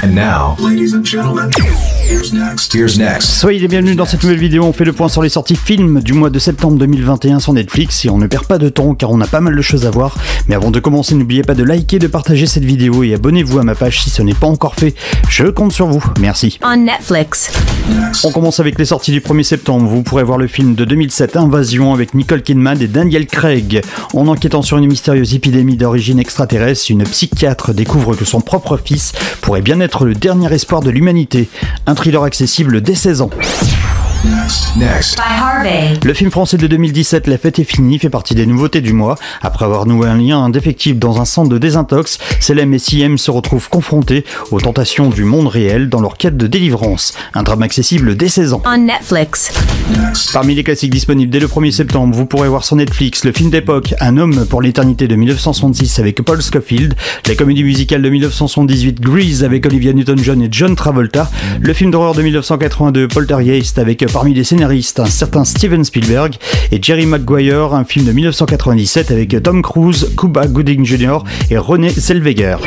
And now, ladies and gentlemen, here's next. Soyez les bienvenus dans cette nouvelle vidéo. On fait le point sur les sorties films du mois de septembre 2021 sur Netflix et on ne perd pas de temps car on a pas mal de choses à voir. Mais avant de commencer, n'oubliez pas de liker, de partager cette vidéo et abonnez-vous à ma page si ce n'est pas encore fait. Je compte sur vous. Merci. On Netflix. On commence avec les sorties du 1er septembre. Vous pourrez voir le film de 2007 Invasion avec Nicole Kidman et Daniel Craig. En enquêtant sur une mystérieuse épidémie d'origine extraterrestre, une psychiatre découvre que son propre fils pourrait bien être le dernier espoir de l'humanité. Un thriller accessible dès 16 ans. Next. By Harvey. Le film français de 2017, La fête est finie, fait partie des nouveautés du mois. Après avoir noué un lien indéfectible dans un centre de désintox, Selem et Siem se retrouvent confrontés aux tentations du monde réel dans leur quête de délivrance. Un drame accessible dès 16 ans. On Netflix. Parmi les classiques disponibles dès le 1er septembre, vous pourrez voir sur Netflix le film d'époque Un homme pour l'éternité de 1966 avec Paul Scofield, la comédie musicale de 1978 Grease avec Olivia Newton-John et John Travolta, le film d'horreur de 1982 Poltergeist avec parmi les scénaristes un certain Steven Spielberg et Jerry Maguire, un film de 1997 avec Tom Cruise, Cuba Gooding Jr. et Renée Zellweger.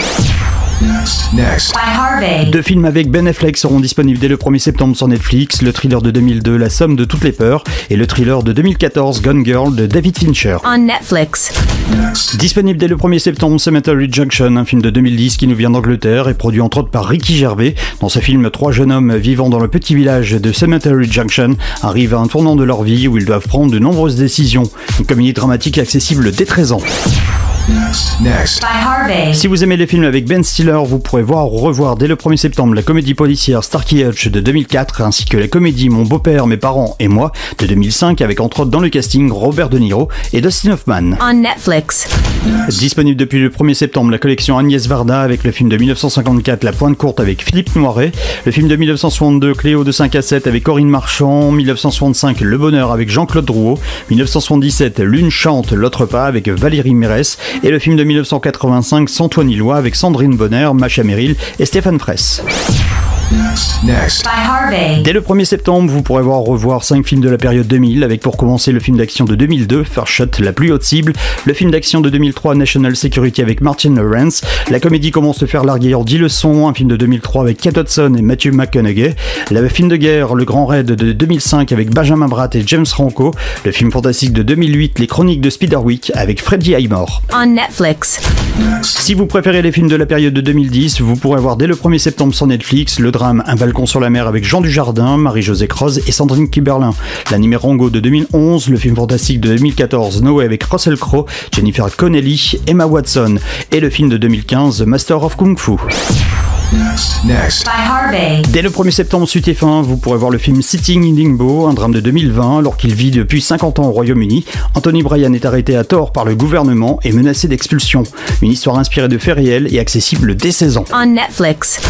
Next. By Harvey. Deux films avec Ben Affleck seront disponibles dès le 1er septembre sur Netflix, le thriller de 2002 La somme de toutes les peurs et le thriller de 2014 Gone Girl de David Fincher. On Netflix. Disponible dès le 1er septembre, Cemetery Junction, un film de 2010 qui nous vient d'Angleterre et produit entre autres par Ricky Gervais. Dans ce film, trois jeunes hommes vivant dans le petit village de Cemetery Junction arrivent à un tournant de leur vie où ils doivent prendre de nombreuses décisions. Une comédie dramatique accessible dès 13 ans. Next. By Harvey. Si vous aimez les films avec Ben Stiller, vous pourrez voir ou revoir dès le 1er septembre la comédie policière Starkey Hutch de 2004 ainsi que la comédie Mon beau-père, mes parents et moi de 2005 avec entre autres dans le casting Robert De Niro et Dustin Hoffman. On Netflix. Disponible depuis le 1er septembre, la collection Agnès Varda avec le film de 1954 La Pointe Courte avec Philippe Noiret, le film de 1962 Cléo de 5 à 7 avec Corinne Marchand, 1965 Le Bonheur avec Jean-Claude Drouot, 1977 L'une chante, l'autre pas avec Valérie Mérès et le film de 1985 Santoine Illois avec Sandrine Bonner, Macha Merrill et Stéphane Fraisse. Next. By Harvey. Dès le 1er septembre, vous pourrez voir revoir 5 films de la période 2000 avec pour commencer le film d'action de 2002 First Shot, la plus haute cible, le film d'action de 2003 National Security avec Martin Lawrence, la comédie Comment se faire larguer en 10 leçons, un film de 2003 avec Kate Hudson et Matthew McConaughey, le film de guerre Le Grand Raid de 2005 avec Benjamin Bratt et James Franco, le film fantastique de 2008 Les Chroniques de Spiderwick avec Freddie Highmore. On Netflix. Si vous préférez les films de la période de 2010, vous pourrez voir dès le 1er septembre sur Netflix le drame Un balcon sur la mer avec Jean Dujardin, Marie-Josée Croze et Sandrine Kiberlin, l'animé Rango de 2011, le film fantastique de 2014 Noé avec Russell Crowe, Jennifer Connelly, Emma Watson et le film de 2015 The Master of Kung Fu. Next. By Harvey. Dès le 1er septembre sur TF1, vous pourrez voir le film Sitting in Limbo, un drame de 2020. Alors qu'il vit depuis 50 ans au Royaume-Uni, Anthony Bryan est arrêté à tort par le gouvernement et menacé d'expulsion. Une histoire inspirée de faits réels et accessible dès 16 ans. On Netflix.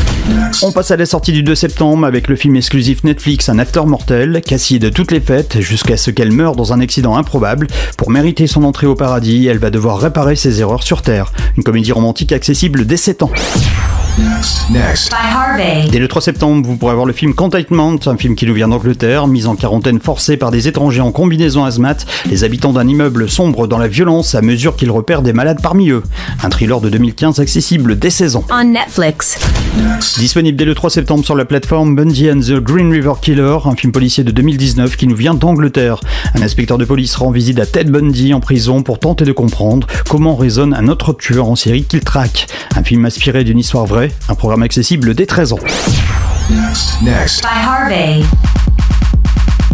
On passe à la sortie du 2 septembre avec le film exclusif Netflix Un acteur mortel. Cassie est de toutes les fêtes jusqu'à ce qu'elle meure dans un accident improbable. Pour mériter son entrée au paradis, elle va devoir réparer ses erreurs sur Terre. Une comédie romantique accessible dès 7 ans. Next. By Harvey. Dès le 3 septembre, vous pourrez voir le film Containment, un film qui nous vient d'Angleterre, mis en quarantaine forcée par des étrangers en combinaison hazmat. Les habitants d'un immeuble sombrent dans la violence à mesure qu'ils repèrent des malades parmi eux. Un thriller de 2015 accessible dès 16 ans. On Netflix. Disponible dès le 3 septembre sur la plateforme Bundy and the Green River Killer, un film policier de 2019 qui nous vient d'Angleterre. Un inspecteur de police rend visite à Ted Bundy en prison pour tenter de comprendre comment résonne un autre tueur en série qu'il traque. Un film inspiré d'une histoire vraie, un programme accessible dès 13 ans. Next. By Harvey.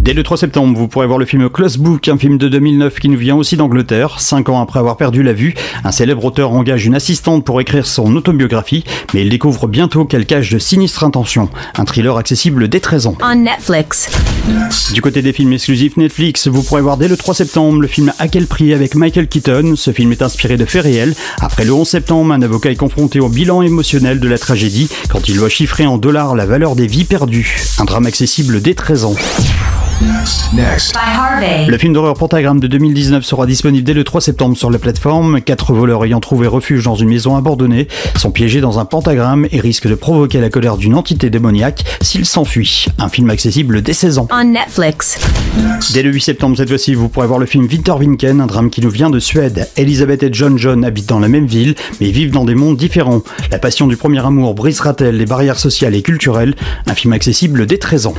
Dès le 3 septembre, vous pourrez voir le film Close Book, un film de 2009 qui nous vient aussi d'Angleterre. 5 ans après avoir perdu la vue, un célèbre auteur engage une assistante pour écrire son autobiographie, mais il découvre bientôt qu'elle cache de sinistres intentions. Un thriller accessible dès 13 ans. On Netflix. Du côté des films exclusifs Netflix, vous pourrez voir dès le 3 septembre le film À quel prix avec Michael Keaton. Ce film est inspiré de faits réels. Après le 11 septembre, un avocat est confronté au bilan émotionnel de la tragédie quand il doit chiffrer en dollars la valeur des vies perdues. Un drame accessible dès 13 ans. Next. By Harvey. Le film d'horreur Pentagram de 2019 sera disponible dès le 3 septembre sur la plateforme. 4 voleurs ayant trouvé refuge dans une maison abandonnée sont piégés dans un pentagramme et risquent de provoquer la colère d'une entité démoniaque s'ils s'enfuient. Un film accessible dès 16 ans. On Netflix. Dès le 8 septembre cette fois-ci, vous pourrez voir le film Vintervinken, un drame qui nous vient de Suède. Elisabeth et John habitent dans la même ville, mais vivent dans des mondes différents. La passion du premier amour brisera-t-elle les barrières sociales et culturelles? Un film accessible dès 13 ans.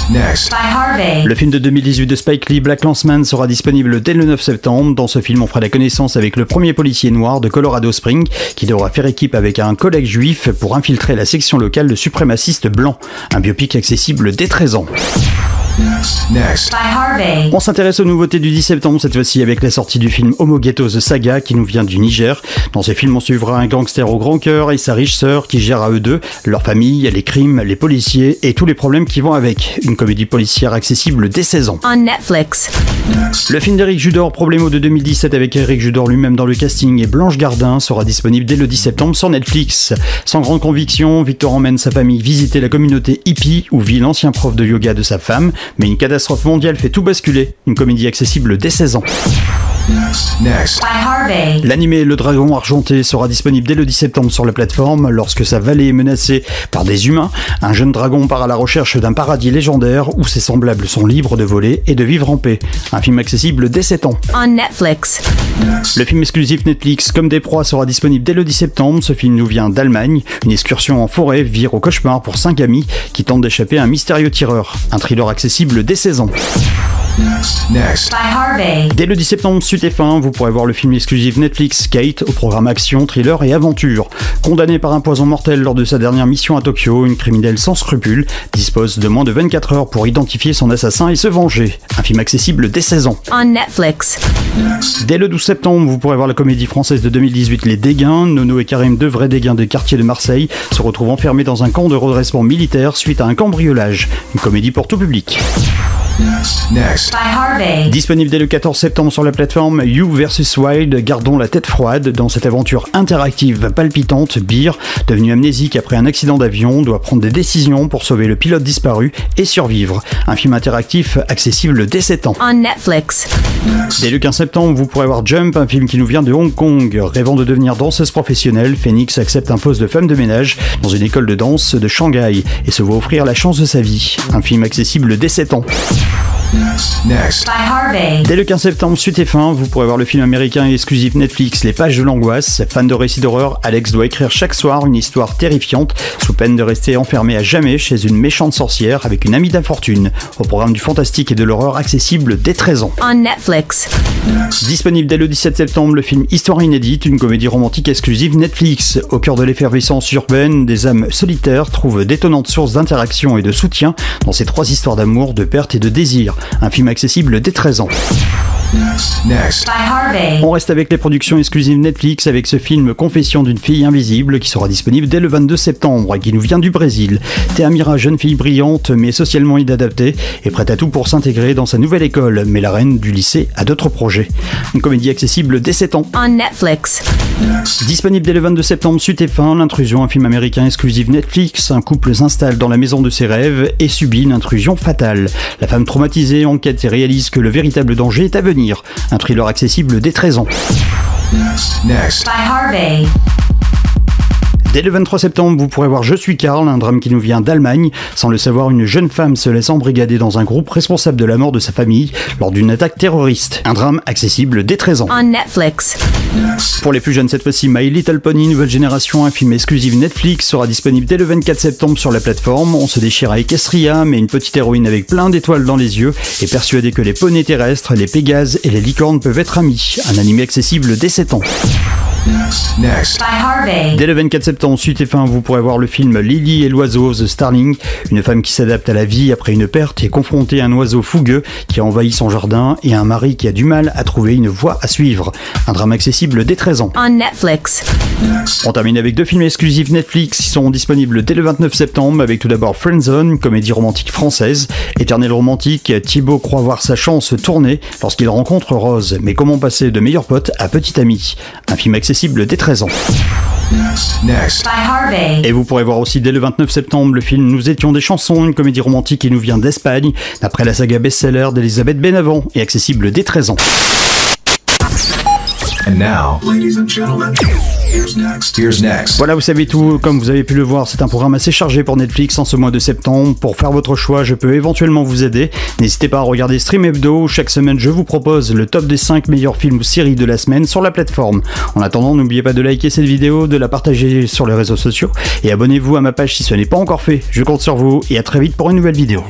Next. By Harvey. Le film de 2018 de Spike Lee, Black Landsman, sera disponible dès le 9 septembre. Dans ce film, on fera la connaissance avec le premier policier noir de Colorado Springs qui devra faire équipe avec un collègue juif pour infiltrer la section locale de suprémacistes blancs. Un biopic accessible dès 13 ans. Next. By Harvey. On s'intéresse aux nouveautés du 10 septembre, cette fois-ci avec la sortie du film Homo Ghetto The Saga qui nous vient du Niger. Dans ce film, on suivra un gangster au grand cœur et sa riche sœur qui gèrent à eux deux leur famille, les crimes, les policiers et tous les problèmes qui vont avec. Une comédie policière accessible dès 16 ans. On Netflix. Le film d'Éric Judor, Problemo de 2017 avec Éric Judor lui-même dans le casting et Blanche Gardin sera disponible dès le 10 septembre sur Netflix. Sans grande conviction, Victor emmène sa famille visiter la communauté hippie où vit l'ancien prof de yoga de sa femme, mais une catastrophe mondiale fait tout basculer. Une comédie accessible dès 16 ans. Next. By Harvey. L'animé Le Dragon Argenté sera disponible dès le 10 septembre sur la plateforme. Lorsque sa vallée est menacée par des humains, un jeune dragon part à la recherche d'un paradis légendaire où ses semblables sont libres de voler et de vivre en paix. Un film accessible dès 7 ans. On Netflix. Le film exclusif Netflix Comme des proies sera disponible dès le 10 septembre. Ce film nous vient d'Allemagne. Une excursion en forêt vire au cauchemar pour 5 amis qui tentent d'échapper à un mystérieux tireur. Un thriller accessible dès 16 ans. Next. By Harvey. Dès le 10 septembre, sur TF1, vous pourrez voir le film exclusif Netflix Kate au programme action, thriller et aventure. Condamnée par un poison mortel lors de sa dernière mission à Tokyo, une criminelle sans scrupules dispose de moins de 24 heures pour identifier son assassin et se venger. Un film accessible dès 16 ans. On Netflix. Dès le 12 septembre, vous pourrez voir la comédie française de 2018 Les Dégains. Nono et Karim, deux vrais dégains des quartiers de Marseille, se retrouvent enfermés dans un camp de redressement militaire suite à un cambriolage. Une comédie pour tout public. Next. By Harvey. Disponible dès le 14 septembre sur la plateforme You vs Wild, gardons la tête froide. Dans cette aventure interactive palpitante, Beer, devenu amnésique après un accident d'avion, doit prendre des décisions pour sauver le pilote disparu et survivre. Un film interactif accessible dès 7 ans. On Netflix. Dès le 15 septembre, vous pourrez voir Jump, un film qui nous vient de Hong Kong. Rêvant de devenir danseuse professionnelle, Phoenix accepte un poste de femme de ménage dans une école de danse de Shanghai et se voit offrir la chance de sa vie. Un film accessible dès 7 ans. Next. By Harvey. Dès le 15 septembre, sur TF1, vous pourrez voir le film américain et exclusif Netflix Les Pages de l'Angoisse. Fan de récits d'horreur, Alex doit écrire chaque soir une histoire terrifiante sous peine de rester enfermé à jamais chez une méchante sorcière avec une amie d'infortune. Au programme du fantastique et de l'horreur accessible dès 13 ans. On Netflix. Disponible dès le 17 septembre, le film Histoire inédite, une comédie romantique exclusive Netflix. Au cœur de l'effervescence urbaine, des âmes solitaires trouvent d'étonnantes sources d'interaction et de soutien dans ces trois histoires d'amour, de perte et de désir. Un film accessible dès 13 ans. Next. By Harvey. On reste avec les productions exclusives Netflix avec ce film Confession d'une fille invisible qui sera disponible dès le 22 septembre et qui nous vient du Brésil. Théamira, jeune fille brillante mais socialement inadaptée, est prête à tout pour s'intégrer dans sa nouvelle école, mais la reine du lycée a d'autres projets. Une comédie accessible dès 7 ans. On Netflix. Disponible dès le 22 septembre sur TF1, L'Intrusion, un film américain exclusif Netflix. Un couple s'installe dans la maison de ses rêves et subit une intrusion fatale. La femme traumatisée enquête et réalise que le véritable danger est à venir. Un thriller accessible dès 13 ans. Next. By Harvey. Dès le 23 septembre, vous pourrez voir Je suis Karl, un drame qui nous vient d'Allemagne. Sans le savoir, une jeune femme se laisse embrigader dans un groupe responsable de la mort de sa famille lors d'une attaque terroriste. Un drame accessible dès 13 ans. On Netflix. Pour les plus jeunes cette fois-ci, My Little Pony, nouvelle génération, un film exclusif Netflix, sera disponible dès le 24 septembre sur la plateforme. On se déchire à Equestria, mais une petite héroïne avec plein d'étoiles dans les yeux est persuadée que les poneys terrestres, les pégases et les licornes peuvent être amis. Un animé accessible dès 7 ans. Next. By Harvey. Dès le 24 septembre, sur TF1, vous pourrez voir le film Lily et l'oiseau, The Starling. Une femme qui s'adapte à la vie après une perte est confrontée à un oiseau fougueux qui a envahi son jardin et à un mari qui a du mal à trouver une voie à suivre. Un drame accessible dès 13 ans. On Netflix. On termine avec deux films exclusifs Netflix qui seront disponibles dès le 29 septembre avec tout d'abord Friendzone, comédie romantique française. Éternel romantique, Thibaut croit voir sa chance tourner lorsqu'il rencontre Rose. Mais comment passer de meilleur pote à petit ami? Un film accessible dès 13 ans. Next. By Harvey. Et vous pourrez voir aussi dès le 29 septembre le film Nous étions des chansons, une comédie romantique qui nous vient d'Espagne, d'après la saga best-seller d'Elisabeth Benavent et accessible dès 13 ans. And now, ladies and gentlemen, here's next. Voilà, vous savez tout, comme vous avez pu le voir, c'est un programme assez chargé pour Netflix en ce mois de septembre. Pour faire votre choix, je peux éventuellement vous aider. N'hésitez pas à regarder Stream Hebdo. Chaque semaine, je vous propose le top des 5 meilleurs films ou séries de la semaine sur la plateforme. En attendant, n'oubliez pas de liker cette vidéo, de la partager sur les réseaux sociaux et abonnez-vous à ma page si ce n'est pas encore fait. Je compte sur vous et à très vite pour une nouvelle vidéo.